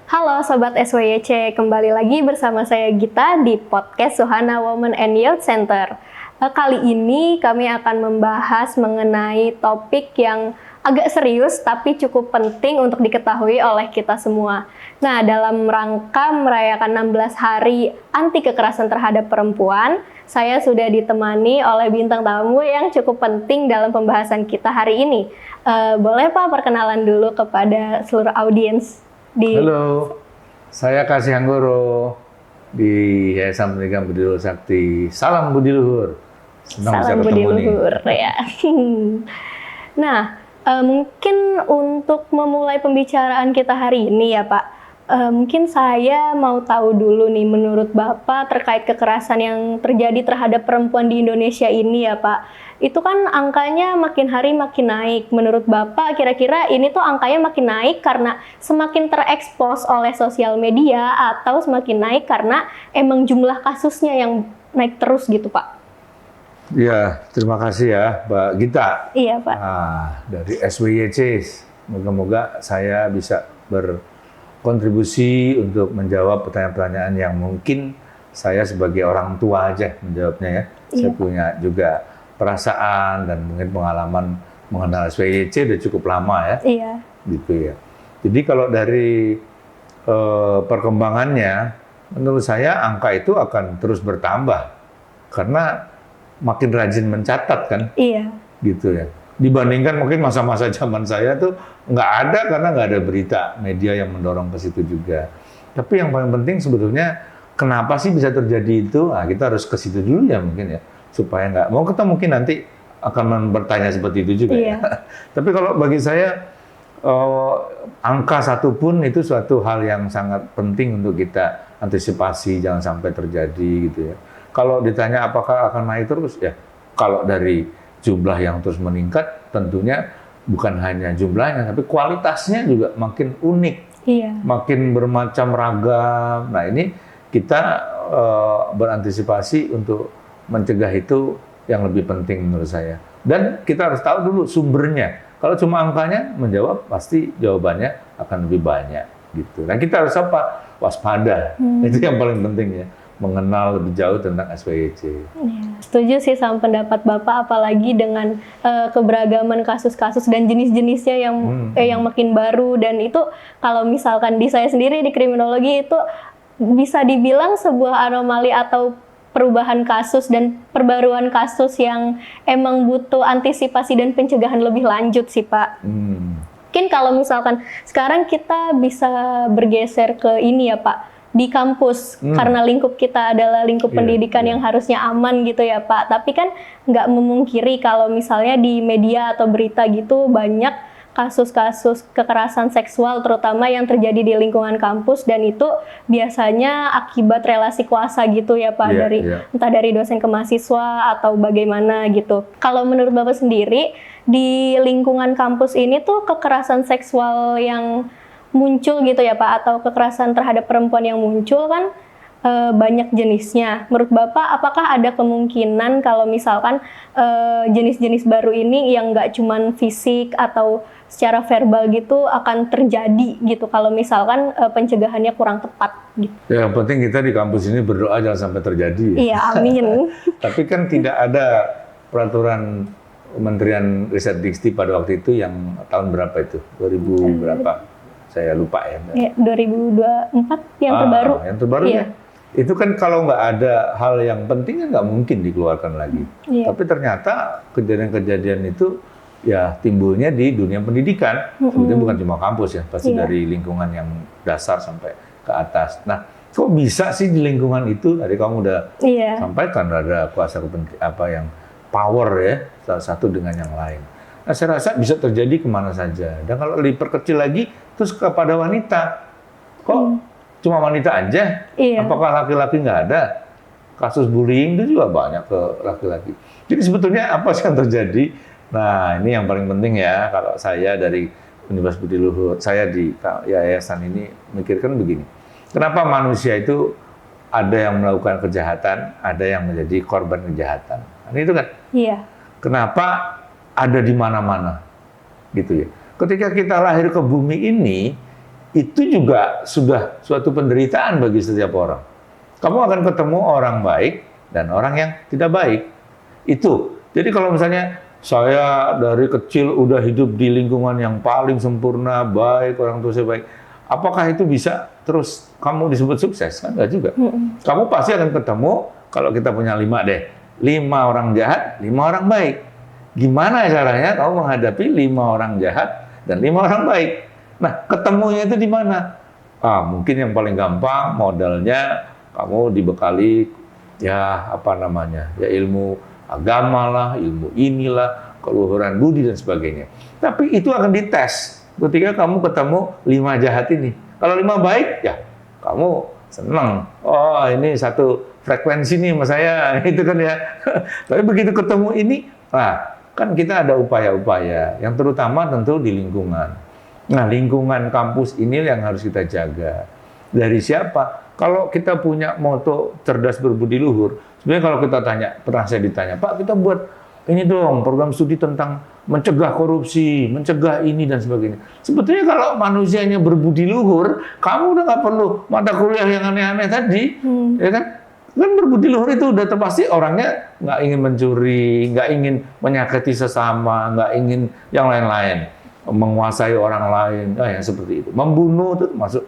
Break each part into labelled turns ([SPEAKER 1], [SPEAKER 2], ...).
[SPEAKER 1] Halo Sobat SWYC, kembali lagi bersama saya Gita di podcast Suhana Women and Youth Center. Kali ini kami akan membahas mengenai topik yang agak serius tapi cukup penting untuk diketahui oleh kita semua. Nah, dalam rangka merayakan 16 hari anti kekerasan terhadap perempuan, saya sudah ditemani oleh bintang tamu yang cukup penting dalam pembahasan kita hari ini. Boleh Pak perkenalan dulu kepada seluruh audiens?
[SPEAKER 2] Halo, saya Kasih Anggoro di Yayasan Pendidikan Budi Luhur Sakti. Salam Budi Luhur. Senang
[SPEAKER 1] Salam
[SPEAKER 2] bisa
[SPEAKER 1] Budi
[SPEAKER 2] ketemu
[SPEAKER 1] Luhur ya. Nah, mungkin untuk memulai pembicaraan kita hari ini ya Pak, mungkin saya mau tahu dulu nih menurut Bapak terkait kekerasan yang terjadi terhadap perempuan di Indonesia ini ya Pak. Itu kan angkanya makin hari makin naik. Menurut Bapak kira-kira ini tuh angkanya makin naik karena semakin terekspos oleh sosial media atau semakin naik karena emang jumlah kasusnya yang naik terus gitu Pak?
[SPEAKER 2] Ya, terima kasih ya Mbak Gita.
[SPEAKER 1] Iya Pak.
[SPEAKER 2] Dari SWYC, moga-moga saya bisa berkontribusi untuk menjawab pertanyaan-pertanyaan yang mungkin saya sebagai orang tua aja menjawabnya ya. Saya punya juga perasaan dan mungkin pengalaman mengenal SWYC udah cukup lama ya.
[SPEAKER 1] Iya.
[SPEAKER 2] Gitu ya. Jadi kalau dari perkembangannya, menurut saya angka itu akan terus bertambah karena makin rajin mencatat kan.
[SPEAKER 1] Iya.
[SPEAKER 2] Gitu ya. Dibandingkan mungkin masa-masa zaman saya tuh nggak ada karena nggak ada berita media yang mendorong ke situ juga. Tapi yang paling penting sebetulnya kenapa sih bisa terjadi itu? Nah, kita harus ke situ dulu ya mungkin ya. Supaya nggak, mau kita mungkin nanti akan bertanya seperti itu juga ya. Tapi kalau bagi saya angka satu pun itu suatu hal yang sangat penting untuk kita antisipasi jangan sampai terjadi gitu ya. Kalau ditanya apakah akan naik terus ya, kalau dari jumlah yang terus meningkat tentunya bukan hanya jumlahnya tapi kualitasnya juga makin unik, makin bermacam ragam. Nah ini kita berantisipasi untuk mencegah itu yang lebih penting menurut saya. Dan kita harus tahu dulu sumbernya. Kalau cuma angkanya menjawab, pasti jawabannya akan lebih banyak. Gitu. Nah kita harus apa? Waspada. Itu yang paling penting ya. Mengenal lebih jauh tentang SWYC.
[SPEAKER 1] Ya, setuju sih sama pendapat Bapak, apalagi dengan keberagaman kasus-kasus dan jenis-jenisnya yang makin baru. Dan itu kalau misalkan di saya sendiri di kriminologi itu bisa dibilang sebuah anomali atau perubahan kasus dan perbaruan kasus yang emang butuh antisipasi dan pencegahan lebih lanjut sih Pak. Mungkin kalau misalkan sekarang kita bisa bergeser ke ini ya Pak, di kampus, karena lingkup kita adalah lingkup pendidikan yang harusnya aman gitu ya Pak. Tapi kan nggak memungkiri kalau misalnya di media atau berita gitu banyak kasus-kasus kekerasan seksual terutama yang terjadi di lingkungan kampus dan itu biasanya akibat relasi kuasa gitu ya Pak, entah dari dosen ke mahasiswa atau bagaimana gitu. Kalau menurut Bapak sendiri di lingkungan kampus ini tuh kekerasan seksual yang muncul gitu ya Pak atau kekerasan terhadap perempuan yang muncul kan banyak jenisnya. Menurut Bapak, apakah ada kemungkinan kalau misalkan jenis-jenis baru ini yang nggak cuman fisik atau secara verbal gitu akan terjadi gitu kalau misalkan pencegahannya kurang tepat gitu?
[SPEAKER 2] Ya, yang penting kita di kampus ini berdoa jangan sampai terjadi.
[SPEAKER 1] Iya, amin.
[SPEAKER 2] Tapi kan tidak ada peraturan Kementerian Riset Dikti pada waktu itu yang tahun berapa itu? 2000 berapa? Saya lupa ya.
[SPEAKER 1] 2024 yang terbaru.
[SPEAKER 2] Yang terbaru ya. Itu kan kalau nggak ada hal yang penting nggak mungkin dikeluarkan lagi. Tapi ternyata kejadian-kejadian itu ya timbulnya di dunia pendidikan. Sebetulnya bukan cuma kampus ya, pasti dari lingkungan yang dasar sampai ke atas. Nah, kok bisa sih di lingkungan itu? Tadi kamu udah sampaikan ada kuasa yang power ya, salah satu dengan yang lain. Nah, saya rasa bisa terjadi kemana saja. Dan kalau diperkecil lagi, terus kepada wanita, kok cuma wanita aja? Apakah laki-laki nggak ada? Kasus bullying itu juga banyak ke laki-laki. Jadi sebetulnya apa sih yang terjadi? Nah, ini yang paling penting ya. Kalau saya dari Universitas Budi Luhur, saya di yayasan ini mikirkan begini. Kenapa manusia itu ada yang melakukan kejahatan, ada yang menjadi korban kejahatan? Nah, itu kan? Kenapa ada di mana-mana? Gitu ya. Ketika kita lahir ke bumi ini, itu juga sudah suatu penderitaan bagi setiap orang. Kamu akan ketemu orang baik dan orang yang tidak baik. Itu. Jadi kalau misalnya saya dari kecil udah hidup di lingkungan yang paling sempurna, baik, orang tua saya baik, apakah itu bisa terus kamu disebut sukses? Kan enggak juga. Kamu pasti akan ketemu, kalau kita punya 5 deh, 5 orang jahat, 5 orang baik. Gimana caranya kamu menghadapi 5 orang jahat dan 5 orang baik? Nah, ketemunya itu di mana? Mungkin yang paling gampang modalnya kamu dibekali ya ya ilmu agama lah, ilmu inilah, keluhuran budi dan sebagainya. Tapi itu akan dites ketika kamu ketemu 5 jahat ini. Kalau 5 baik, ya kamu senang. Oh, ini satu frekuensi nih sama saya, itu kan ya. Tapi begitu ketemu ini, kan kita ada upaya-upaya yang terutama tentu di lingkungan. Nah, lingkungan kampus ini yang harus kita jaga. Dari siapa? Kalau kita punya moto cerdas berbudi luhur, sebenarnya kalau kita tanya, pernah saya ditanya, Pak, kita buat ini dong, program studi tentang mencegah korupsi, mencegah ini dan sebagainya. Sebetulnya kalau manusianya berbudi luhur, kamu udah nggak perlu mata kuliah yang aneh-aneh tadi, ya kan? Kan berbudi luhur itu udah pasti orangnya nggak ingin mencuri, nggak ingin menyakiti sesama, nggak ingin yang lain-lain, menguasai orang lain, yang seperti itu. Membunuh itu masuk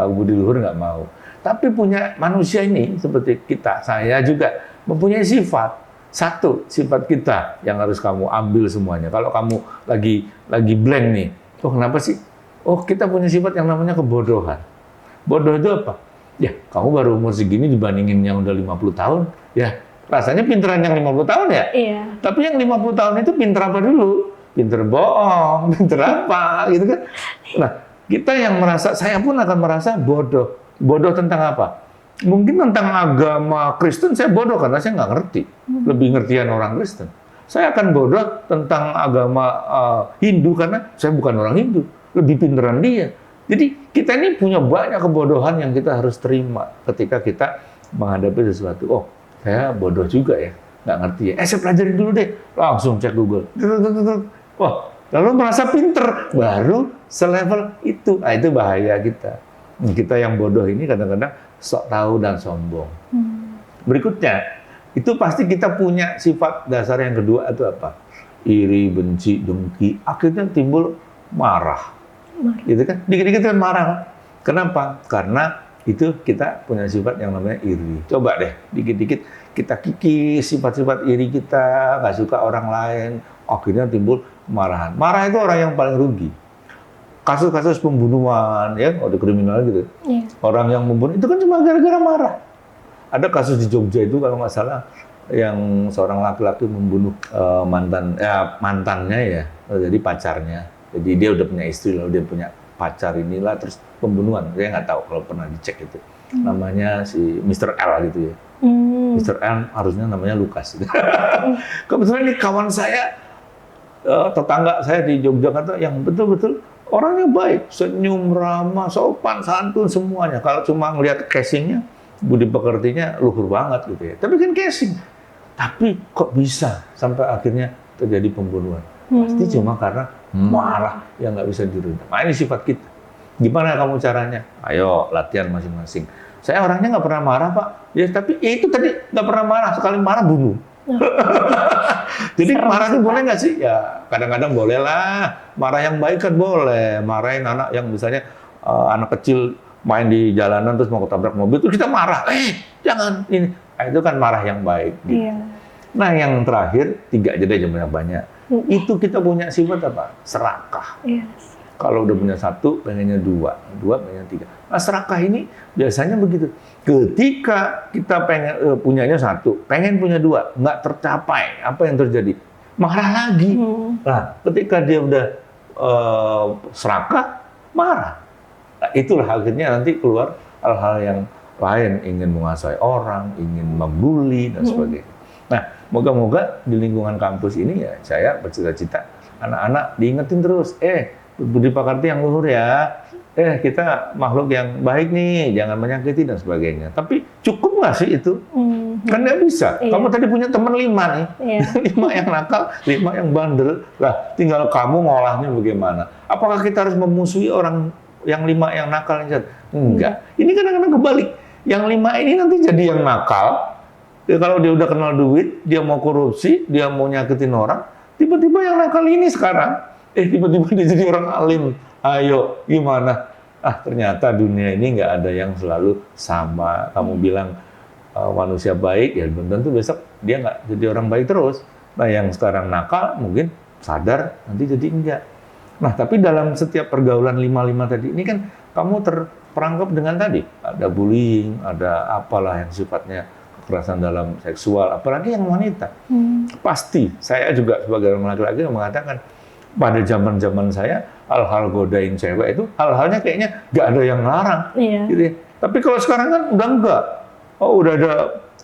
[SPEAKER 2] budi luhur nggak mau. Tapi punya manusia ini seperti kita, saya juga mempunyai sifat. Satu sifat kita yang harus kamu ambil semuanya. Kalau kamu lagi blank nih, kenapa sih? Kita punya sifat yang namanya kebodohan. Bodoh itu apa? Ya, kamu baru umur segini dibandingin yang udah 50 tahun, ya rasanya pinteran yang 50 tahun ya?
[SPEAKER 1] Iya.
[SPEAKER 2] Tapi yang 50 tahun itu pinter apa dulu? Pinter bohong, pinter apa, gitu kan? Nah, kita yang merasa, saya pun akan merasa bodoh. Bodoh tentang apa? Mungkin tentang agama Kristen saya bodoh karena saya nggak ngerti. Lebih ngertian orang Kristen. Saya akan bodoh tentang agama Hindu karena saya bukan orang Hindu. Lebih pinteran dia. Jadi kita ini punya banyak kebodohan yang kita harus terima ketika kita menghadapi sesuatu. Saya bodoh juga ya, nggak ngerti ya. Saya pelajarin dulu deh. Langsung cek Google. Lalu merasa pinter. Baru selevel itu. Itu bahaya kita. Kita yang bodoh ini kadang-kadang sok tahu dan sombong. Berikutnya, itu pasti kita punya sifat dasar yang kedua itu apa? Iri, benci, dengki. Akhirnya timbul marah. Gitu kan? Dikit-dikit kan marah. Kenapa? Karena itu kita punya sifat yang namanya iri. Coba deh, dikit-dikit kita kikis sifat-sifat iri kita, nggak suka orang lain. Akhirnya timbul kemarahan. Marah itu orang yang paling rugi. Kasus-kasus pembunuhan, ya, di kriminal gitu. Yeah. Orang yang membunuh itu kan cuma gara-gara marah. Ada kasus di Jogja itu kalau nggak salah, yang seorang laki-laki membunuh mantannya ya, jadi pacarnya. Jadi dia udah punya istri, lalu dia punya pacar inilah, terus pembunuhan. Saya nggak tahu kalau pernah dicek itu. Namanya si Mr. L gitu ya. Mr. L harusnya namanya Lukas. Kebetulan ini kawan saya, tetangga saya di Yogyakarta yang betul-betul orangnya baik, senyum, ramah, sopan, santun semuanya. Kalau cuma ngelihat casingnya, budi pekertinya luhur banget gitu ya. Tapi kan casing. Tapi kok bisa sampai akhirnya terjadi pembunuhan? Pasti cuma karena marah yang nggak bisa diredam. Ini sifat kita. Gimana kamu caranya? Ayo latihan masing-masing. Saya orangnya nggak pernah marah, Pak. Ya tapi itu tadi nggak pernah marah. Sekali marah bunuh. Jadi marah itu boleh nggak sih? Ya kadang-kadang boleh lah. Marah yang baik kan boleh. Marahin anak yang misalnya anak kecil main di jalanan terus mau ketabrak mobil, itu kita marah. Jangan ini. Itu kan marah yang baik. Gitu. Iya. Nah yang terakhir, 3 aja deh banyak-banyak. Itu kita punya sifat apa? Serakah. Yes. Kalau udah punya 1, pengennya 2, pengennya 3. Nah serakah ini biasanya begitu. Ketika kita pengen punyanya 1, pengen punya 2, nggak tercapai, apa yang terjadi? Marah lagi. Nah, ketika dia udah serakah, marah. Nah, itulah akhirnya nanti keluar hal-hal yang lain, ingin menguasai orang, ingin membuli dan sebagainya. Nah, moga-moga di lingkungan kampus ini ya saya bercita-cita anak-anak diingetin terus, budi pekerti yang luhur ya. Kita makhluk yang baik nih, jangan menyakiti dan sebagainya. Tapi cukup nggak sih itu? Kan nggak bisa. Iya. Kamu tadi punya teman 5 nih. Iya. 5 yang nakal, 5 yang bandel. Lah, tinggal kamu ngolahnya bagaimana? Apakah kita harus memusuhi orang yang 5 yang nakal yang jahat. Enggak. Ini kadang-kadang kebalik. Yang 5 ini nanti jadi yang nakal. Ya, kalau dia udah kenal duit, dia mau korupsi, dia mau nyakitin orang, tiba-tiba yang nakal ini sekarang, tiba-tiba dia jadi orang alim. Ayo, gimana? Ternyata dunia ini nggak ada yang selalu sama. Kamu bilang manusia baik, ya belum tentu besok dia nggak jadi orang baik terus. Nah, yang sekarang nakal mungkin sadar, nanti jadi enggak. Nah, tapi dalam setiap pergaulan 5-5 tadi, ini kan kamu terperangkap dengan tadi. Ada bullying, ada apalah yang sifatnya kekerasan dalam seksual, apalagi yang wanita. Pasti, saya juga sebagai orang laki-laki mengatakan, pada zaman-zaman saya, hal-hal godain cewek itu, hal-halnya kayaknya nggak ada yang larang. Gitu ya. Tapi kalau sekarang kan udah enggak. Udah ada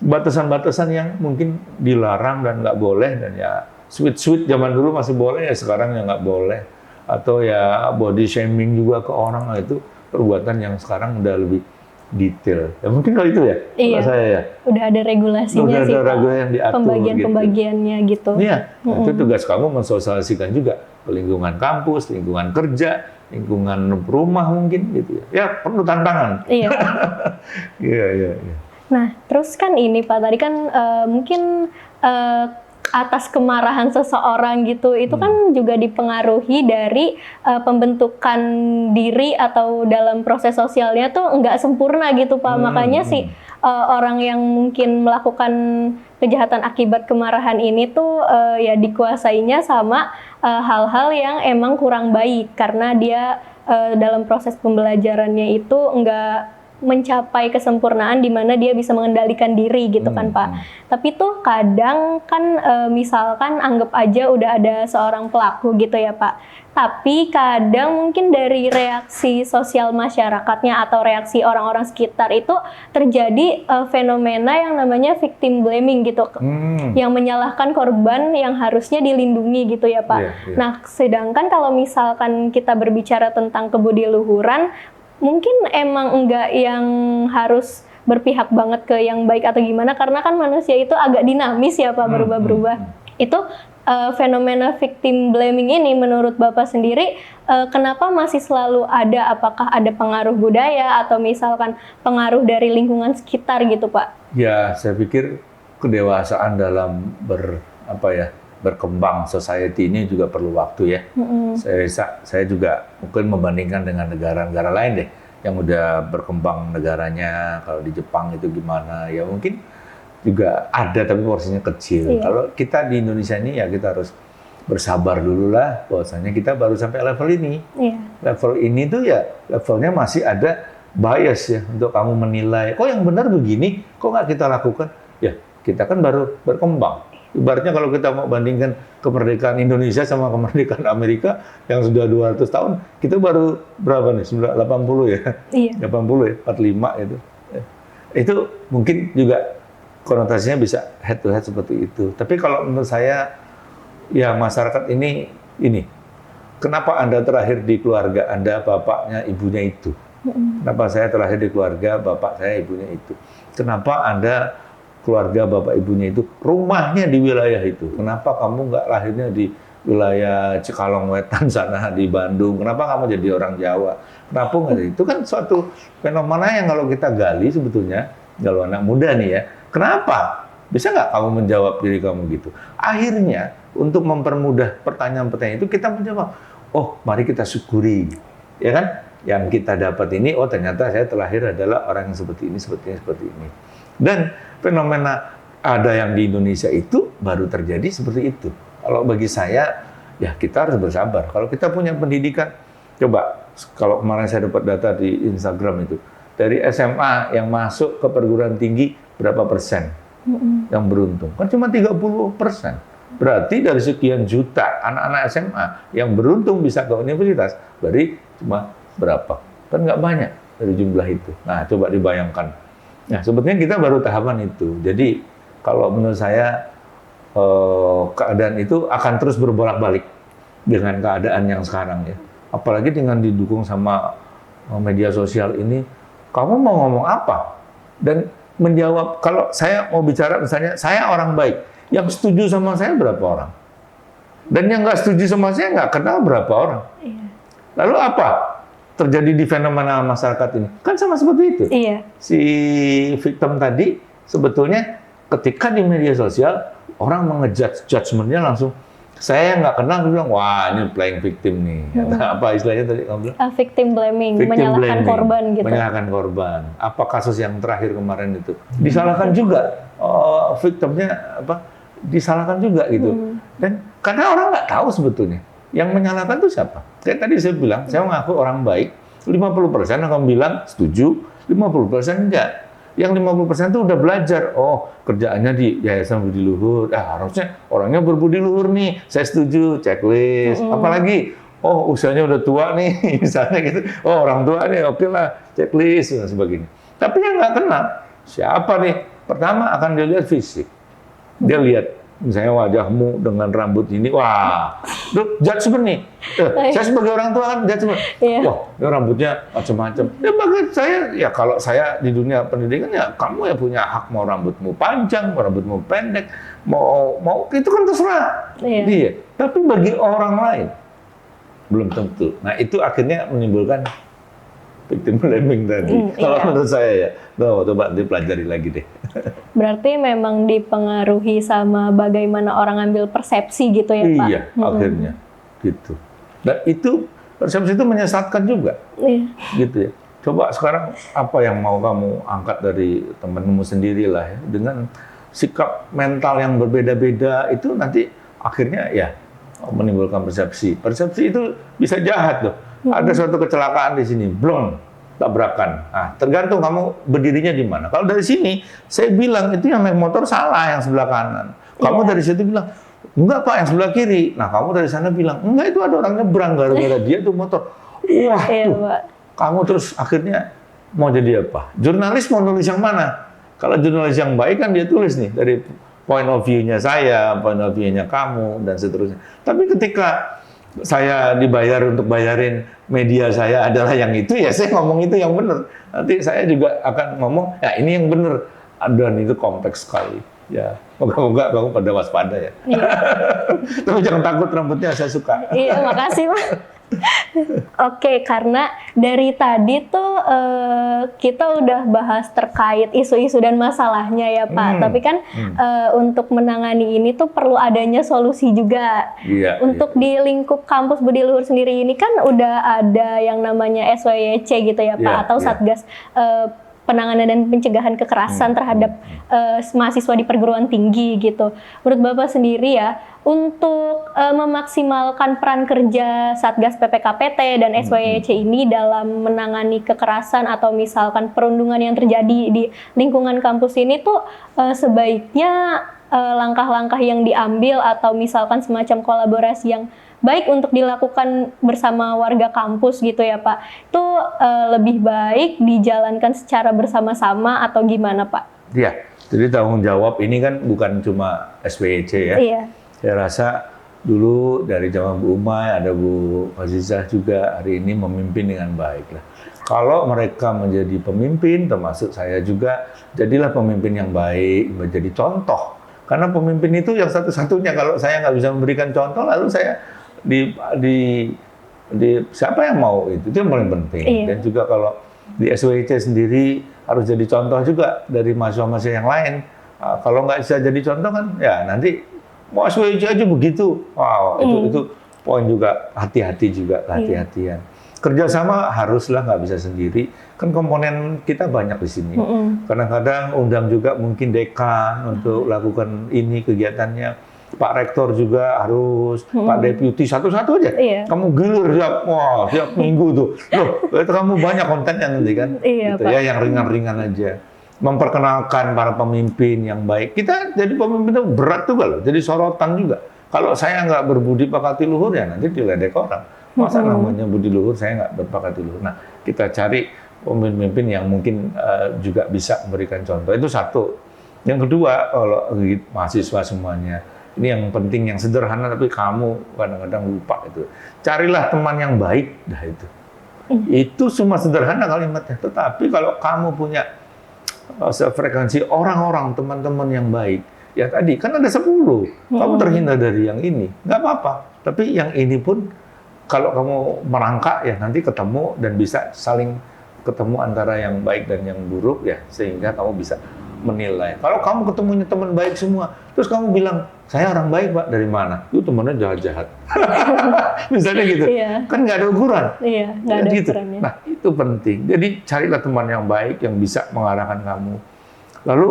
[SPEAKER 2] batasan-batasan yang mungkin dilarang dan nggak boleh, dan ya sweet-sweet zaman dulu masih boleh, ya sekarang ya nggak boleh. Atau ya body shaming juga ke orang, itu perbuatan yang sekarang udah lebih detail. Ya mungkin kalau itu ya, kalau saya ya.
[SPEAKER 1] Udah ada regulasinya
[SPEAKER 2] udah
[SPEAKER 1] sih,
[SPEAKER 2] ada regulasi yang diatur,
[SPEAKER 1] pembagian-pembagiannya gitu.
[SPEAKER 2] Iya, itu tugas kamu mensosialisasikan juga ke lingkungan kampus, lingkungan kerja, lingkungan rumah mungkin gitu ya. Ya perlu tantangan. Iya. Iya.
[SPEAKER 1] Nah, terus kan ini Pak, tadi kan mungkin atas kemarahan seseorang gitu, itu kan juga dipengaruhi dari pembentukan diri atau dalam proses sosialnya tuh nggak sempurna gitu Pak. Makanya sih orang yang mungkin melakukan kejahatan akibat kemarahan ini tuh ya dikuasainya sama hal-hal yang emang kurang baik, karena dia dalam proses pembelajarannya itu nggak mencapai kesempurnaan di mana dia bisa mengendalikan diri gitu kan Pak. Tapi tuh kadang kan misalkan anggap aja udah ada seorang pelaku gitu ya Pak. Tapi kadang mungkin dari reaksi sosial masyarakatnya atau reaksi orang-orang sekitar itu terjadi fenomena yang namanya victim blaming gitu. Yang menyalahkan korban yang harusnya dilindungi gitu ya Pak. Nah, sedangkan kalau misalkan kita berbicara tentang kebudiluhuran, mungkin emang enggak yang harus berpihak banget ke yang baik atau gimana, karena kan manusia itu agak dinamis ya Pak, berubah-berubah. Itu fenomena victim blaming ini menurut Bapak sendiri kenapa masih selalu ada? Apakah ada pengaruh budaya atau misalkan pengaruh dari lingkungan sekitar gitu Pak?
[SPEAKER 2] Ya, saya pikir kedewasaan dalam berkembang society ini juga perlu waktu ya. Saya juga mungkin membandingkan dengan negara-negara lain deh yang udah berkembang negaranya. Kalau di Jepang itu gimana ya, mungkin juga ada tapi porsinya kecil. Kalau kita di Indonesia ini ya kita harus bersabar dulu lah, bahwasanya kita baru sampai level ini. Level ini tuh ya levelnya masih ada bias ya untuk kamu menilai, kok yang benar begini, kok nggak kita lakukan. Ya kita kan baru berkembang. Ibaratnya kalau kita mau bandingkan kemerdekaan Indonesia sama kemerdekaan Amerika yang sudah 200 tahun, kita baru berapa nih? 80 ya? Iya. 80 ya, 45 itu. Itu mungkin juga konotasinya bisa head to head seperti itu. Tapi kalau menurut saya, ya masyarakat ini, kenapa Anda terakhir di keluarga Anda, bapaknya, ibunya itu? Kenapa saya terakhir di keluarga, bapak saya, ibunya itu? Kenapa Anda keluarga bapak ibunya itu rumahnya di wilayah itu? Kenapa kamu nggak lahirnya di wilayah Cikalong Wetan sana di Bandung? Kenapa kamu jadi orang Jawa? Kenapa nggak? Itu kan suatu fenomena yang kalau kita gali sebetulnya, kalau anak muda nih ya, kenapa? Bisa nggak kamu menjawab diri kamu gitu? Akhirnya untuk mempermudah pertanyaan-pertanyaan itu kita menjawab, oh mari kita syukuri, ya kan? Yang kita dapat ini, oh ternyata saya terlahir adalah orang yang seperti ini, seperti ini. Dan fenomena ada yang di Indonesia itu baru terjadi seperti itu. Kalau bagi saya, ya kita harus bersabar. Kalau kita punya pendidikan, coba kalau kemarin saya dapat data di Instagram itu, dari SMA yang masuk ke perguruan tinggi berapa persen yang beruntung? Kan cuma 30%. Berarti dari sekian juta anak-anak SMA yang beruntung bisa ke universitas, berarti cuma berapa? Kan nggak banyak dari jumlah itu. Nah, coba dibayangkan. Nah, sebetulnya kita baru tahapan itu. Jadi, kalau menurut saya, keadaan itu akan terus berbolak-balik dengan keadaan yang sekarang ya. Apalagi dengan didukung sama media sosial ini, kamu mau ngomong apa? Dan menjawab, kalau saya mau bicara misalnya, saya orang baik, yang setuju sama saya berapa orang? Dan yang nggak setuju sama saya nggak kenal berapa orang? Lalu apa? terjadi di fenomena masyarakat ini. Kan sama seperti itu.
[SPEAKER 1] Iya.
[SPEAKER 2] Si victim tadi sebetulnya ketika di media sosial orang mengejudge judgement-nya langsung, saya nggak kenal, dia bilang, wah ini playing victim nih. Apa istilahnya tadi kamu bilang?
[SPEAKER 1] Victim blaming, menyalahkan korban gitu.
[SPEAKER 2] Menyalahkan korban. Apa kasus yang terakhir kemarin itu? Disalahkan juga, victimnya disalahkan juga gitu. Dan karena orang nggak tahu sebetulnya, yang menyalahkan itu siapa? Kayak tadi saya bilang, saya mengaku orang baik, 50% akan bilang setuju, 50% enggak. Yang 50% itu udah belajar, oh kerjaannya di Yayasan Budi Luhur, harusnya orangnya berbudi luhur nih, saya setuju, checklist. Apalagi, oh usianya udah tua nih, misalnya gitu, oh orang tua nih, oke lah, checklist, dan sebagainya. Tapi yang nggak kenal, siapa nih? Pertama akan dilihat fisik. Dia lihat, misalnya wajahmu dengan rambut ini, wah, judgement nih. Saya sebagai orang tua kan judgement. Wah, ini rambutnya macam-macam. Ya bagi saya, ya kalau saya di dunia pendidikan ya kamu ya punya hak mau rambutmu panjang, mau rambutmu pendek, mau itu kan terserah dia. Tapi bagi orang lain belum tentu. Nah itu akhirnya menimbulkan victim blaming tadi. Kalau menurut saya ya, coba dipelajari lagi deh.
[SPEAKER 1] Berarti memang dipengaruhi sama bagaimana orang ambil persepsi gitu ya Pak?
[SPEAKER 2] Iya, akhirnya gitu. Dan itu persepsi itu menyesatkan juga, gitu ya. Coba sekarang apa yang mau kamu angkat dari temanmu sendiri lah ya, dengan sikap mental yang berbeda-beda itu nanti akhirnya ya menimbulkan persepsi. Persepsi itu bisa jahat tuh. Ada suatu kecelakaan di sini, blong, tabrakan. Nah, tergantung kamu berdirinya di mana. Kalau dari sini, saya bilang itu yang naik motor salah, yang sebelah kanan. Kamu dari situ bilang, enggak Pak, yang sebelah kiri. Nah, kamu dari sana bilang, enggak itu ada orang nyebrang gara-gara dia tuh motor. Wah, kamu terus akhirnya mau jadi apa? Jurnalis mau nulis yang mana? Kalau jurnalis yang baik kan dia tulis nih dari point of view-nya saya, point of view-nya kamu, dan seterusnya. Tapi ketika saya dibayar untuk bayarin media saya adalah yang itu, ya saya ngomong itu yang benar. Nanti saya juga akan ngomong, ya ini yang benar. Dan itu kompleks sekali. Ya, moga-moga kamu pada waspada ya. Tapi jangan takut, rambutnya saya suka.
[SPEAKER 1] Iya, makasih Pak. Oke, karena dari tadi tuh kita udah bahas terkait isu-isu dan masalahnya ya Pak. Tapi kan untuk menangani ini tuh perlu adanya solusi juga. Untuk di lingkup kampus Budi Luhur sendiri ini kan udah ada yang namanya SWYC gitu ya Pak, atau Satgas Penanganan dan Pencegahan Kekerasan terhadap mahasiswa di perguruan tinggi gitu. Menurut Bapak sendiri ya, untuk memaksimalkan peran kerja Satgas PPKPT dan SWYC ini dalam menangani kekerasan atau misalkan perundungan yang terjadi di lingkungan kampus ini tuh sebaiknya langkah-langkah yang diambil atau misalkan semacam kolaborasi yang baik untuk dilakukan bersama warga kampus gitu ya Pak, itu lebih baik dijalankan secara bersama-sama atau gimana Pak?
[SPEAKER 2] Iya, jadi tanggung jawab ini kan bukan cuma SWYC ya.
[SPEAKER 1] Iya.
[SPEAKER 2] Saya rasa dulu dari zaman Bu Umay, ada Bu Azizah juga hari ini memimpin dengan baik lah. Kalau mereka menjadi pemimpin, termasuk saya juga, jadilah pemimpin yang baik, menjadi contoh. Karena pemimpin itu yang satu-satunya, kalau saya nggak bisa memberikan contoh, lalu saya siapa yang mau itu yang paling penting. Dan juga kalau di SWYC sendiri harus jadi contoh juga dari mahasiswa-mahasiswa yang lain. Kalau nggak bisa jadi contoh kan, ya nanti mau SWYC aja begitu. Wow, itu poin juga, hati-hati juga, kehati-hatian. Kerjasama haruslah, nggak bisa sendiri. Kan komponen kita banyak di sini. Kadang-kadang undang juga mungkin dekan untuk lakukan ini kegiatannya. Pak Rektor juga harus, Pak Deputi satu-satu aja. Kamu gilir tiap minggu tuh. Loh, itu kamu banyak kontennya nanti kan. Gitu, ya, yang ringan-ringan aja. Memperkenalkan para pemimpin yang baik. Kita jadi pemimpin itu berat juga loh, jadi sorotan juga. Kalau saya nggak berbudi pekerti luhur ya nanti diledek orang. Masa namanya budi luhur saya nggak berpekerti luhur. Nah, kita cari pemimpin yang mungkin juga bisa memberikan contoh. Itu satu. Yang kedua, kalau mahasiswa semuanya, ini yang penting, yang sederhana tapi kamu kadang-kadang lupa itu. Carilah teman yang baik, dah itu. Itu cuma sederhana kalimatnya. Tetapi kalau kamu punya sefrekuensi orang-orang, teman-teman yang baik, ya tadi kan ada 10. Kamu terhindar dari yang ini, nggak apa-apa. Tapi yang ini pun kalau kamu merangkak ya nanti ketemu dan bisa saling ketemu antara yang baik dan yang buruk ya, sehingga kamu bisa menilai. Kalau kamu ketemunya teman baik semua, terus kamu bilang, saya orang baik Pak, dari mana? Itu temannya jahat-jahat. Misalnya gitu.
[SPEAKER 1] Iya.
[SPEAKER 2] Kan nggak ada ukuran.
[SPEAKER 1] Iya, nggak ada
[SPEAKER 2] gitu.
[SPEAKER 1] ukurannya.
[SPEAKER 2] Nah, itu penting. Jadi carilah teman yang baik yang bisa mengarahkan kamu. Lalu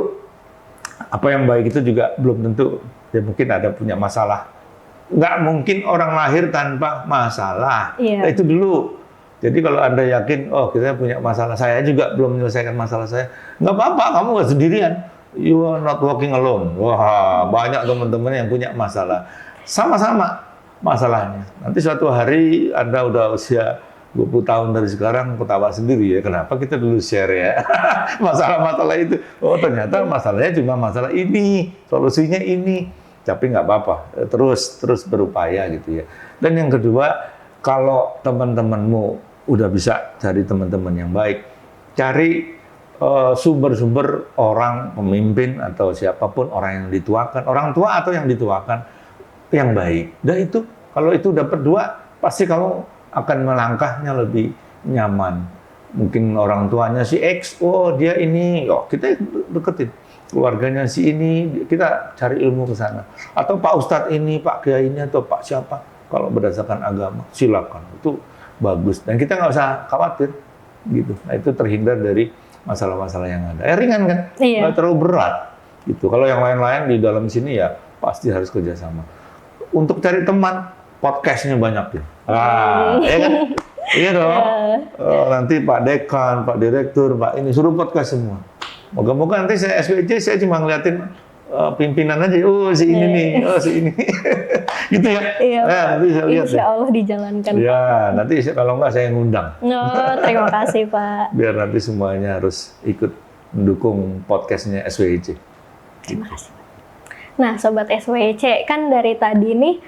[SPEAKER 2] apa yang baik itu juga belum tentu, ya mungkin ada punya masalah. Nggak mungkin orang lahir tanpa masalah.
[SPEAKER 1] Iya.
[SPEAKER 2] Nah, itu dulu. Jadi kalau Anda yakin, oh kita punya masalah, saya juga belum menyelesaikan masalah saya, nggak apa-apa, kamu nggak sendirian. You are not walking alone. Wah, banyak teman-teman yang punya masalah. Sama-sama masalahnya. Nanti suatu hari Anda udah usia 20 tahun dari sekarang, ketawa sendiri ya, kenapa kita dulu share ya masalah-masalah itu. Oh ternyata masalahnya cuma masalah ini, solusinya ini. Tapi nggak apa-apa, terus berupaya gitu ya. Dan yang kedua, kalau teman-temanmu udah bisa cari teman-teman yang baik, cari sumber-sumber orang, pemimpin atau siapapun, orang yang dituakan, orang tua atau yang dituakan yang baik. Dan itu, kalau itu dapat dua, pasti kamu akan melangkahnya lebih nyaman. Mungkin orang tuanya si X, oh dia ini, oh kita deketin. Keluarganya si ini, kita cari ilmu ke sana. Atau Pak Ustadz ini, Pak Kiai ini, atau Pak siapa, kalau berdasarkan agama, silakan. Itu bagus. Dan kita nggak usah khawatir. Gitu. Nah, itu terhindar dari masalah-masalah yang ada. Ringan kan?
[SPEAKER 1] Iya.
[SPEAKER 2] Nggak terlalu berat. Gitu. Kalau yang lain-lain di dalam sini ya pasti harus kerjasama. Untuk cari teman, podcastnya banyak ya. Ya kan? Iya dong. Nanti Pak Dekan, Pak Direktur, Pak ini suruh podcast semua. Moga-moga nanti saya SWC, saya cuma ngeliatin pimpinan aja. Oh si ini nih, oh si ini. Gitu ya.
[SPEAKER 1] Iya,
[SPEAKER 2] nah, nanti saya lihat
[SPEAKER 1] Insya Allah dijalankan.
[SPEAKER 2] Ya, nanti kalau nggak saya ngundang.
[SPEAKER 1] Oh, terima kasih Pak.
[SPEAKER 2] Biar nanti semuanya harus ikut mendukung podcastnya SWC.
[SPEAKER 1] Terima kasih. Nah, Sobat SWC, kan dari tadi nih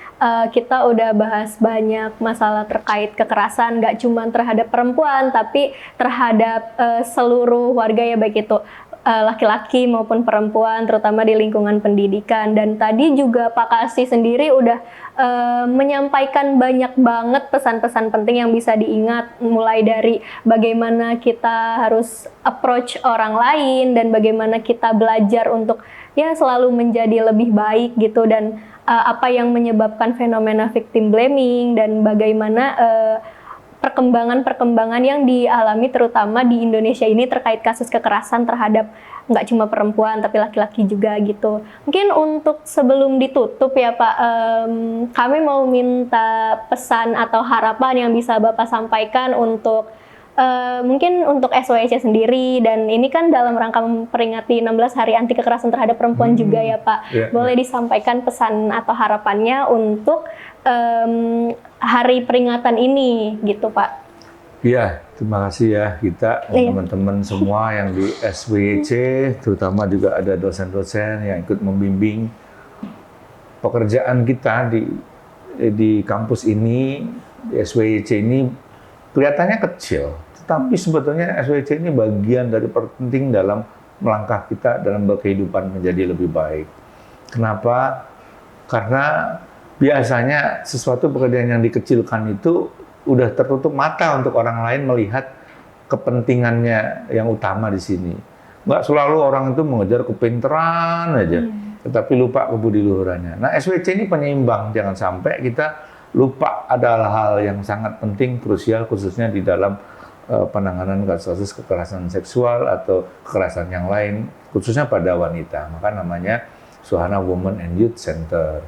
[SPEAKER 1] kita udah bahas banyak masalah terkait kekerasan, nggak cuma terhadap perempuan, tapi terhadap seluruh warga ya, baik itu laki-laki maupun perempuan, terutama di lingkungan pendidikan. Dan tadi juga Pak Kasih sendiri udah menyampaikan banyak banget pesan-pesan penting yang bisa diingat, mulai dari bagaimana kita harus approach orang lain dan bagaimana kita belajar untuk ya selalu menjadi lebih baik gitu, dan apa yang menyebabkan fenomena victim blaming dan bagaimana perkembangan yang dialami terutama di Indonesia ini terkait kasus kekerasan terhadap nggak cuma perempuan tapi laki-laki juga gitu. Mungkin untuk sebelum ditutup ya Pak, kami mau minta pesan atau harapan yang bisa Bapak sampaikan untuk mungkin untuk SWC sendiri, dan ini kan dalam rangka memperingati 16 Hari Anti Kekerasan Terhadap Perempuan juga ya Pak. Boleh disampaikan pesan atau harapannya untuk hari peringatan ini gitu Pak.
[SPEAKER 2] Iya, terima kasih ya kita teman-teman semua yang di SWC, terutama juga ada dosen-dosen yang ikut membimbing pekerjaan kita di kampus ini, di SWC ini kelihatannya kecil, tetapi sebetulnya SWC ini bagian dari penting dalam melangkah kita dalam berkehidupan menjadi lebih baik. Kenapa? Karena biasanya sesuatu pekerjaan yang dikecilkan itu udah tertutup mata untuk orang lain melihat kepentingannya yang utama di sini. Nggak selalu orang itu mengejar kepintaran aja, tetapi lupa kebudiluhurannya. Nah, SWC ini penyeimbang, jangan sampai kita lupa ada hal yang sangat penting, krusial, khususnya di dalam penanganan kasus kekerasan seksual atau kekerasan yang lain, khususnya pada wanita. Maka namanya Suhana Women and Youth Center.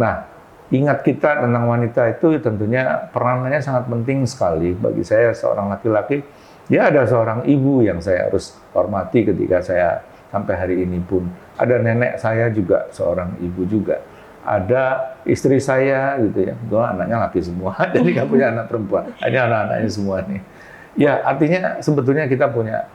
[SPEAKER 2] Nah, ingat kita tentang wanita itu tentunya peranannya sangat penting sekali. Bagi saya seorang laki-laki, ya ada seorang ibu yang saya harus hormati ketika saya sampai hari ini pun. Ada nenek saya juga seorang ibu juga. Ada istri saya gitu ya, itu anaknya laki semua, jadi nggak punya anak perempuan. Ini anak-anaknya semua nih. Ya artinya sebetulnya kita punya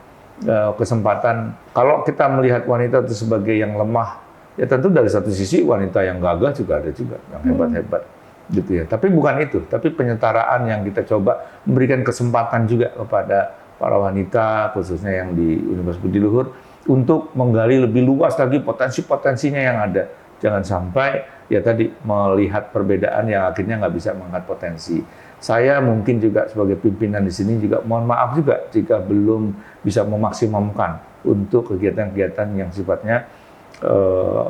[SPEAKER 2] kesempatan, kalau kita melihat wanita itu sebagai yang lemah, ya tentu dari satu sisi wanita yang gagah juga ada juga, yang hebat-hebat gitu ya. Tapi bukan itu, tapi penyetaraan yang kita coba memberikan kesempatan juga kepada para wanita, khususnya yang di Universitas Budi Luhur, untuk menggali lebih luas lagi potensi-potensinya yang ada. Jangan sampai ya tadi melihat perbedaan yang akhirnya nggak bisa mengangkat potensi. saya mungkin juga sebagai pimpinan di sini juga mohon maaf juga jika belum bisa memaksimumkan untuk kegiatan-kegiatan yang sifatnya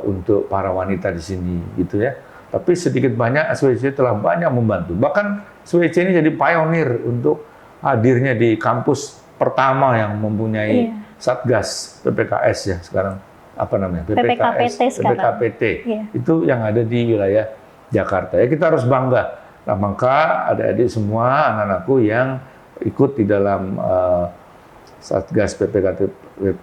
[SPEAKER 2] untuk para wanita di sini gitu ya. Tapi sedikit banyak SWC telah banyak membantu. Bahkan SWC ini jadi pionir untuk hadirnya di kampus pertama yang mempunyai Satgas PPKS ya sekarang, apa namanya? PPKPT. Itu yang ada di wilayah Jakarta. Ya kita harus bangga. Nah, maka adik-adik semua anak-anakku yang ikut di dalam Satgas PPKPT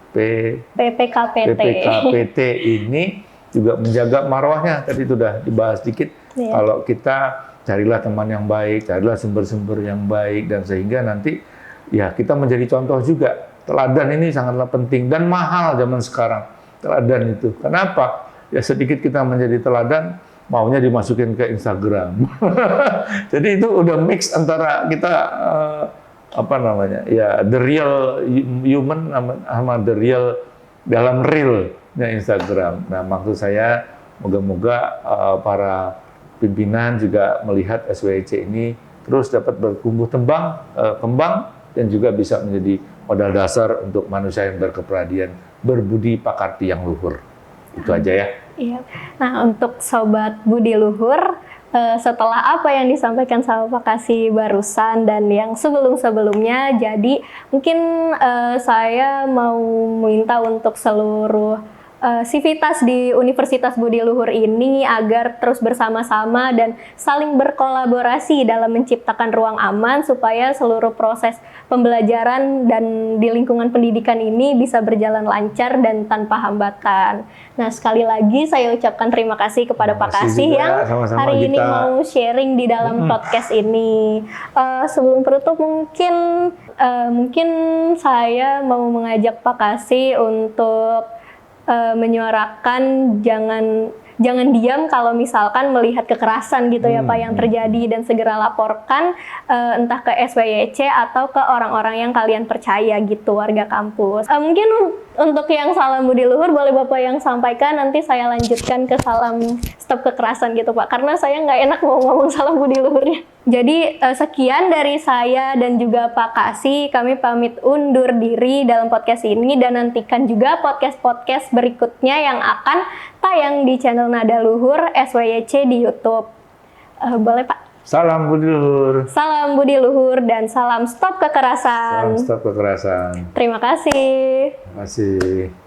[SPEAKER 2] ini juga menjaga marwahnya. Tadi sudah dibahas sedikit. Kalau kita carilah teman yang baik, carilah sumber-sumber yang baik, dan sehingga nanti ya kita menjadi contoh juga. Teladan ini sangatlah penting dan mahal zaman sekarang. Teladan itu. Kenapa? Ya sedikit kita menjadi teladan, maunya dimasukin ke Instagram. Jadi itu udah mix antara kita apa namanya? Ya the real human sama the real dalam realnya Instagram. Nah, maksud saya moga-moga para pimpinan juga melihat SWC ini terus dapat bertumbuh kembang dan juga bisa menjadi modal dasar untuk manusia yang berkepribadian, berbudi pekerti yang luhur. Itu aja ya.
[SPEAKER 1] Iya. Nah, untuk Sobat Budi Luhur, setelah apa yang disampaikan sama Pak Kasih barusan dan yang sebelum-sebelumnya, jadi mungkin saya mau minta untuk seluruh sivitas di Universitas Budi Luhur ini agar terus bersama-sama dan saling berkolaborasi dalam menciptakan ruang aman supaya seluruh proses pembelajaran dan di lingkungan pendidikan ini bisa berjalan lancar dan tanpa hambatan. Nah, sekali lagi saya ucapkan terima kasih kepada Pak Kasih yang hari ini mau sharing di dalam podcast ini. Sebelum penutup mungkin saya mau mengajak Pak Kasih untuk menyuarakan jangan diam kalau misalkan melihat kekerasan gitu ya Pak yang terjadi, dan segera laporkan entah ke SWYC atau ke orang-orang yang kalian percaya gitu, warga kampus. Mungkin untuk yang salam Budi Luhur boleh Bapak yang sampaikan, nanti saya lanjutkan ke salam stop kekerasan gitu Pak, karena saya nggak enak mau ngomong salam Budi Luhurnya. Jadi sekian dari saya dan juga Pak Kasih, kami pamit undur diri dalam podcast ini dan nantikan juga podcast-podcast berikutnya yang akan tayang di channel Nada Luhur SWYC di YouTube. Boleh Pak?
[SPEAKER 2] Salam Budi Luhur.
[SPEAKER 1] Salam Budi Luhur dan salam stop kekerasan.
[SPEAKER 2] Salam stop kekerasan.
[SPEAKER 1] Terima kasih.
[SPEAKER 2] Terima kasih.